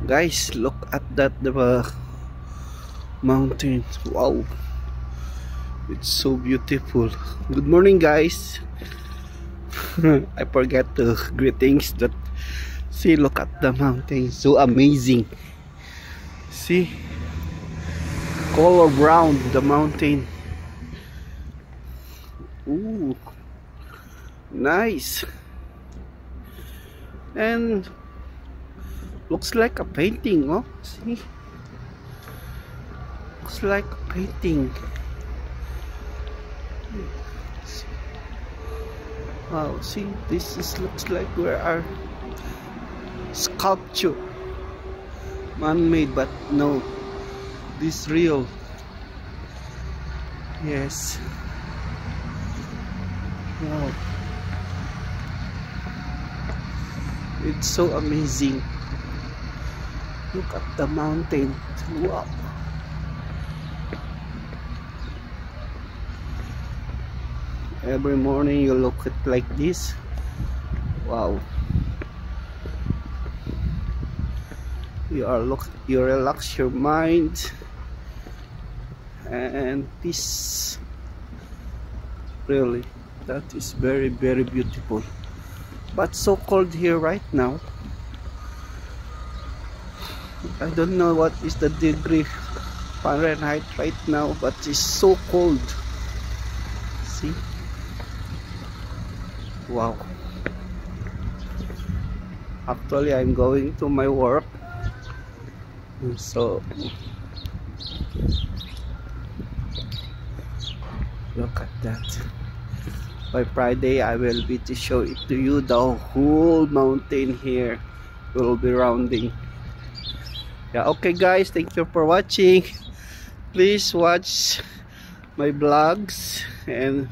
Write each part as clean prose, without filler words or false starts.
Guys, look at that mountain. Wow, it's so beautiful. Good morning, guys. I forgot the greetings. That see, look at the mountain, so amazing. See, color brown the mountain. Ooh, nice. And looks like a painting. Oh, see, looks like a painting. Wow, see, looks like where our sculpture, man-made, but no, this real. Yes. Wow, it's so amazing. Look at the mountain. Wow. Every morning you look at like this. Wow. You relax your mind and this really, that is very, very beautiful. But so cold here right now. I don't know what is the degree Fahrenheit right now, but it's so cold. See? Wow. Actually, I'm going to my work. So look at that. By Friday, I will be to show it to you. The whole mountain here will be rounding. Yeah, okay guys, thank you for watching. Please watch my vlogs and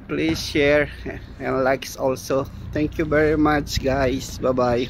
please share and likes also. Thank you very much guys. Bye bye.